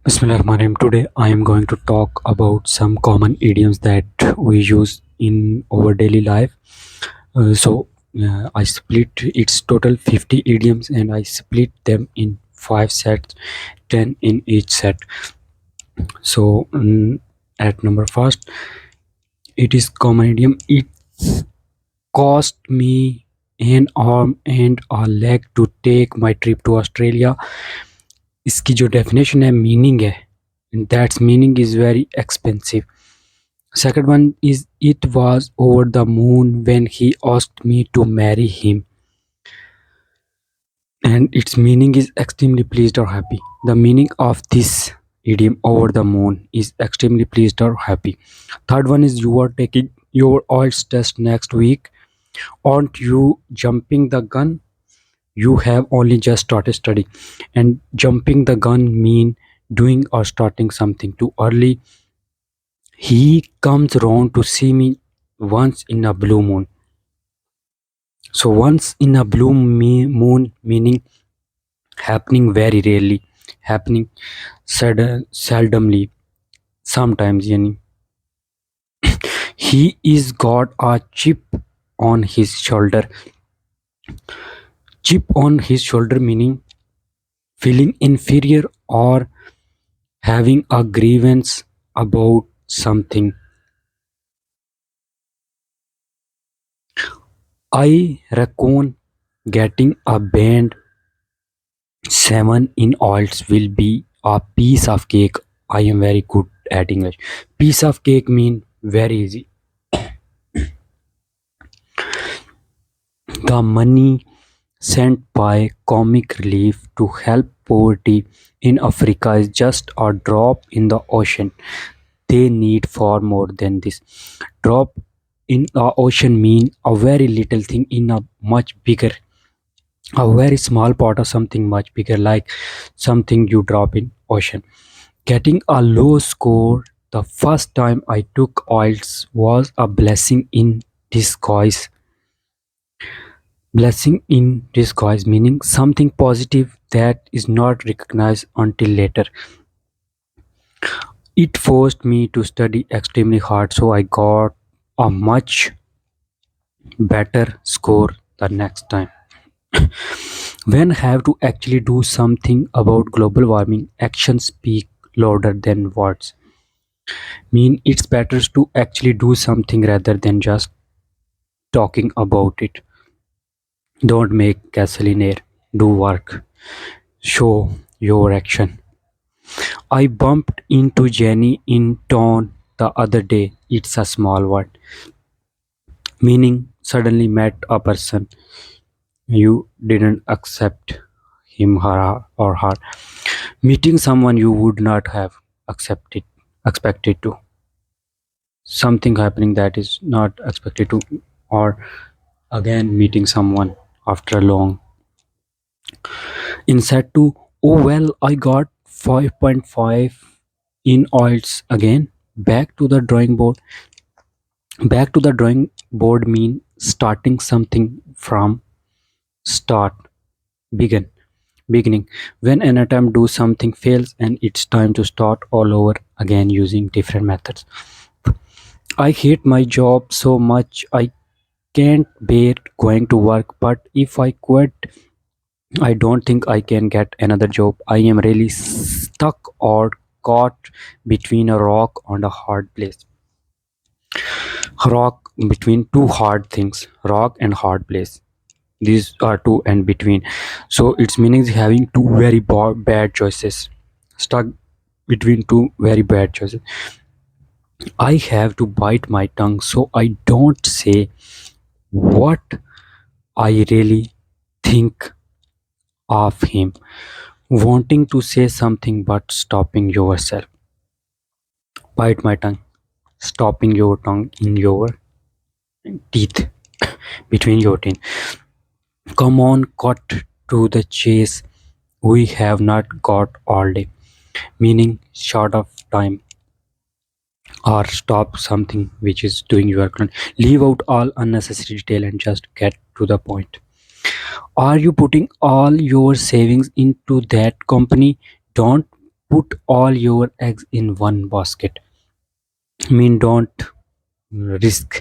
Bismillahirrahmanirrahim. Today I am going to talk about some common idioms that we use in our daily life. I split its total 50 idioms and I split them in 5 sets, 10 in each set. So at number first, it is common idiom. It cost me an arm and a leg to take my trip to Australia. इसकी जो definition है meaning है, and that meaning is very expensive. Second one is it was over the moon when he asked me to marry him, and its meaning is extremely pleased or happy. The meaning of this idiom over the moon is extremely pleased or happy. Third one is you are taking your oils test next week. Aren't you jumping the gun? You have only just started studying, and jumping the gun mean doing or starting something too early. He comes round to see me once in a blue moon. So once in a blue moon meaning happening very rarely, happening seldomly, sometimes. Yani. He is got a chip on his shoulder. Chip on his shoulder meaning feeling inferior or having a grievance about something. I reckon getting a band 7 in oils will be a piece of cake. I am very good at English. Piece of cake mean very easy. The money sent by Comic Relief to help poverty in Africa is just a drop in the ocean. They need far more than this. Drop in the ocean mean a very little thing in a much bigger, a very small part of something much bigger, like something you drop in ocean. Getting a low score the first time I took oils was a blessing in disguise. Blessing in disguise meaning something positive that is not recognized until later. It forced me to study extremely hard, so I got a much better score the next time. When have to actually do something about global warming, actions speak louder than words. Mean it's better to actually do something rather than just talking about it. Don't make gasoline air. Do work. Show your action. I bumped into Jenny in town the other day. It's a small word. Meaning suddenly met a person you didn't accept him her or her. Meeting someone you would not have accepted expected to. Something happening that is not expected to, or again meeting someone after a long. In set 2, oh well, I got 5.5 in oils again. Back to the drawing board. Back to the drawing board mean starting something from start, begin, beginning. When an attempt do something fails and it's time to start all over again using different methods. I hate my job so much I can't bear going to work, but if I quit I don't think I can get another job. I am really stuck or caught between a rock and a hard place. Rock between two hard things. Rock and hard place. These are two and between. So its meaning is having two very bad choices. Stuck between two very bad choices. I have to bite my tongue so I don't say what I really think of him. Wanting to say something but stopping yourself. Bite my tongue. Stopping your tongue in your teeth. Between your teeth. Come on, cut to the chase. We have not got all day. Meaning short of time. Or stop something which is doing your current. Leave out all unnecessary detail and just get to the point. Are you putting all your savings into that company? Don't put all your eggs in one basket. Don't risk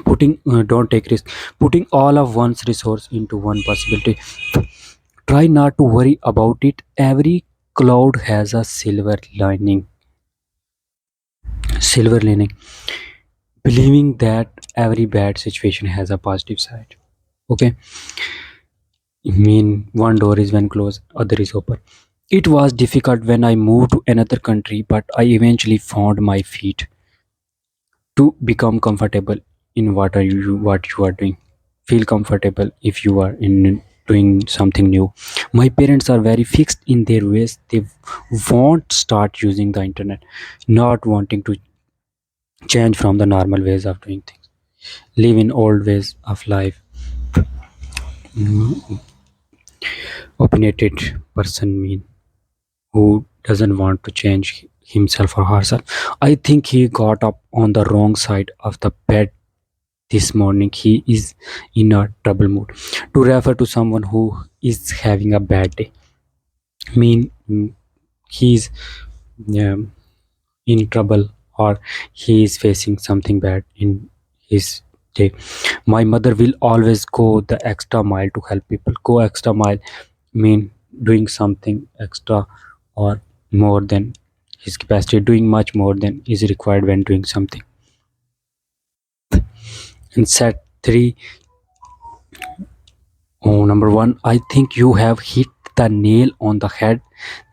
don't take risk putting all of one's resource into one possibility. Try not to worry about it. Every cloud has a silver lining. Believing that every bad situation has a positive side. Okay, one door is when closed, other is open. It was difficult when I moved to another country, but I eventually found my feet to become comfortable in what you are doing. Feel comfortable if you are in doing something new. My parents are very fixed in their ways. They won't start using the internet, not wanting to change from the normal ways of doing things, live in old ways of life. Opinionated person who doesn't want to change himself or herself. I think he got up on the wrong side of the bed this morning. He is in a trouble mood. To refer to someone who is having a bad day, he's um, in trouble, or he is facing something bad in his day. My mother will always go the extra mile to help people. Go extra mile mean doing something extra or more than his capacity, doing much more than is required when doing something. And set three. Oh, number one, I think you have hit the nail on the head.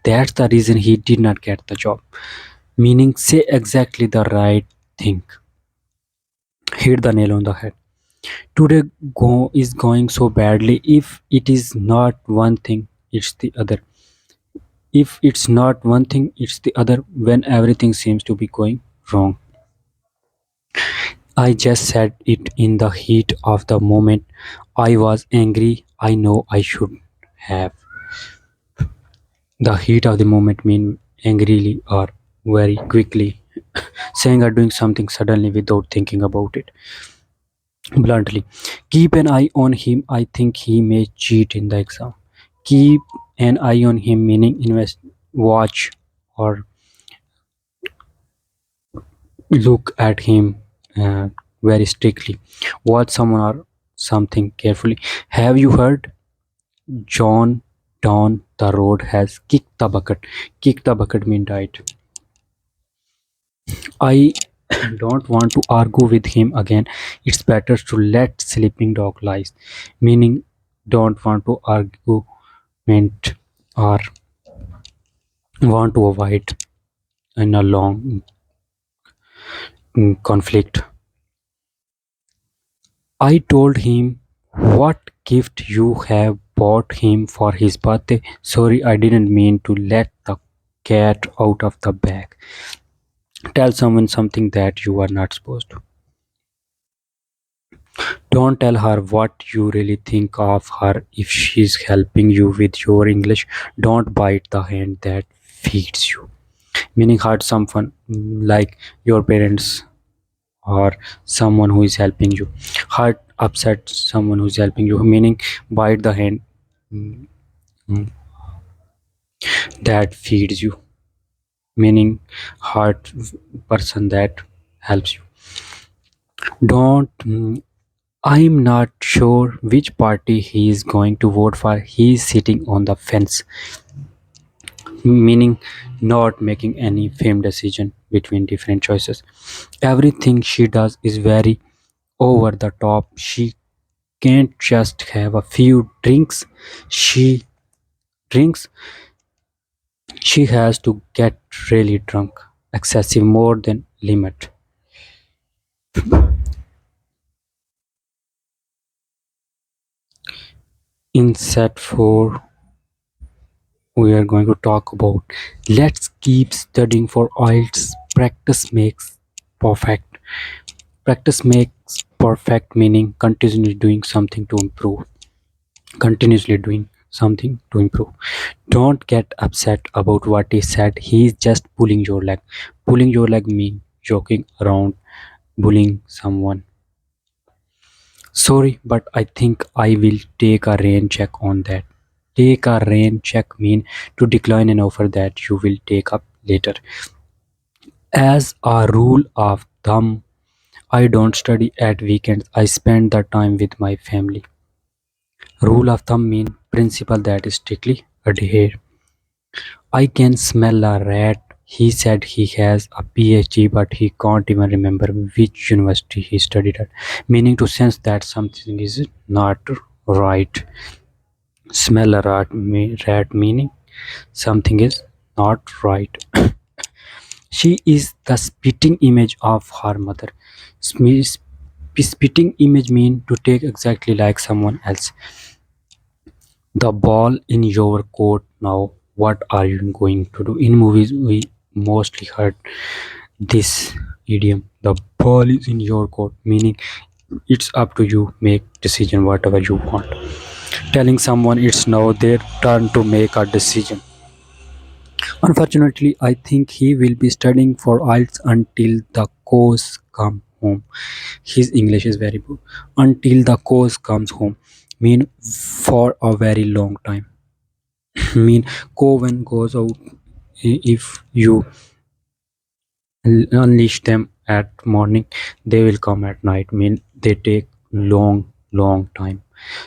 That's the reason he did not get the job. Meaning, say exactly the right thing. Hit the nail on the head. Today is going so badly. If it is not one thing, it's the other. If it's not one thing, it's the other. When everything seems to be going wrong. I just said it in the heat of the moment. I was angry. I know I should have. The heat of the moment mean angrily or very quickly, saying or doing something suddenly without thinking about it. Bluntly, keep an eye on him. I think he may cheat in the exam. Keep an eye on him, meaning watch or look at him very strictly. Watch someone or something carefully. Have you heard? John down the road has kicked the bucket. Kick the bucket mean died. I don't want to argue with him again. It's better to let sleeping dog lies. Meaning, don't want to argument or want to avoid in a long conflict. I told him what gift you have bought him for his birthday. Sorry, I didn't mean to let the cat out of the bag. Tell someone something that you are not supposed to. Don't tell her what you really think of her if she's helping you with your English. Don't bite the hand that feeds you. Meaning hurt someone like your parents or someone who is helping you. Hurt, upset someone who is helping you. Meaning bite the hand mm, mm, that feeds you. Meaning hurt person that helps you. Don't I'm not sure which party he is going to vote for. He is sitting on the fence, meaning not making any firm decision between different choices. Everything she does is very over the top. She can't just have a few drinks. She drinks, she has to get really drunk, excessive more than limit. In set 4, we are going to talk about let's keep studying for IELTS. Practice makes perfect, meaning continuously doing something to improve. Don't get upset about what he said. He is just pulling your leg mean joking around, bullying someone. Sorry, but I think I will take a rain check on that. take a rain check mean to decline an offer that you will take up later. As a rule of thumb, I don't study at weekends. I spend the time with my family. Rule of thumb mean principle that is strictly adhered. I can smell a rat. He said he has a PhD, but he can't even remember which university he studied at. Meaning to sense that something is not right. Smell a rat meaning something is not right. She is the spitting image of her mother. Spitting image mean to take exactly like someone else. The ball in your court now. What are you going to do? In movies, we mostly heard this idiom. The ball is in your court, meaning it's up to you. Make decision whatever you want. Telling someone it's now their turn to make a decision. Unfortunately, I think he will be studying for IELTS until the course come home. His English is very poor. Until the course comes home, mean for a very long time. Mean Coven goes out. If you unleash them at morning, they will come at night. Mean they take long time.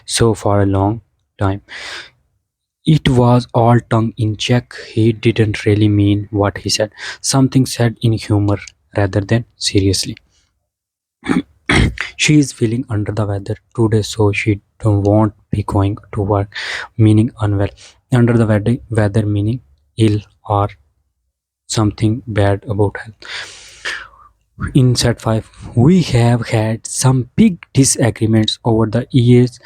So for a long time, it was all tongue in check. He didn't really mean what he said. Something said in humor rather than seriously. She is feeling under the weather today, so she won't be going to work, meaning unwell. Under the weather meaning ill or something bad about health. In set 5, we have had some big disagreements over the years,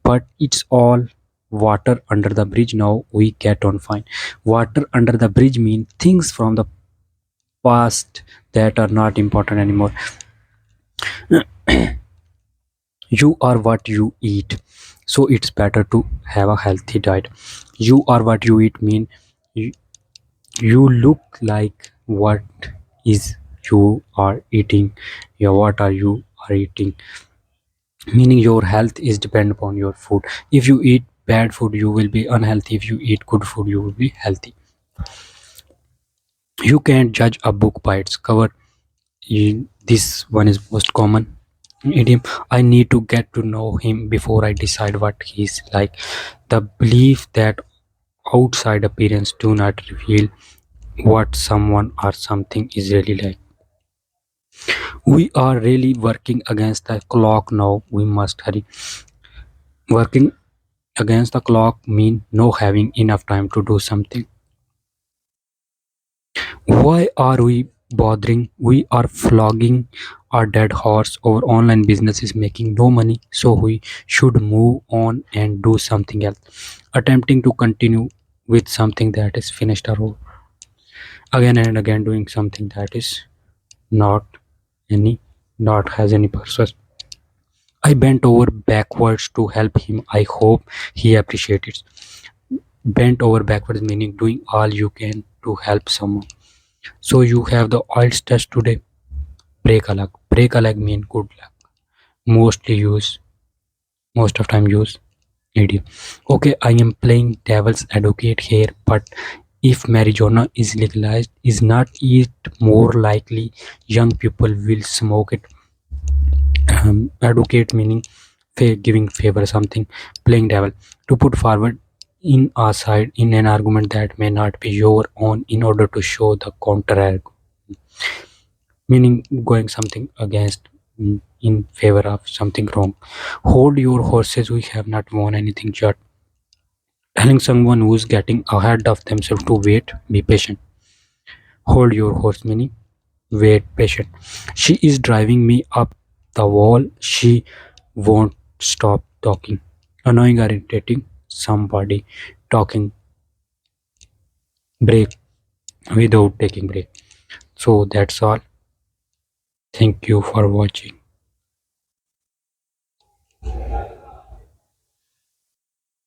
but it's all water under the bridge now. We get on fine. Water under the bridge mean things from the past that are not important anymore. You are what you eat, so it's better to have a healthy diet. You are what you eat mean you, you look like what is you are eating. Yeah, what are you are eating, meaning your health is depend upon your food. If you eat bad food you will be unhealthy. If you eat good food you will be healthy. You can't judge a book by its cover. This one is most common idiom. I need to get to know him before I decide what he's like. The belief that outside appearance do not reveal what someone or something is really like. We are really working against the clock now. We must hurry. Working against the clock mean no having enough time to do something. Why are we bothering? We are flogging our dead horse. Our online business is making no money, so we should move on and do something else. Attempting to continue with something that is finished our role. Again and again doing something that is not any not has any purpose. I bent over backwards to help him. I hope he appreciates it. Bent over backwards meaning doing all you can to help someone. So you have the IELTS test today. Break a leg. Break a leg mean good luck. Mostly use most of time use idiom. Okay, I am playing devil's advocate here, but if marijuana is legalized, is not it more likely young people will smoke it? Advocate meaning giving favor something. Playing devil to put forward in a side in an argument that may not be your own in order to show the counter argument, meaning going something against in favor of something wrong. Hold your horses, we have not won anything yet. Telling someone who's getting ahead of themselves to wait, be patient. Hold your horse meaning wait patient. She is driving me up the wall. She won't stop talking. Annoying or irritating somebody talking break without taking break. So that's all. Thank you for watching.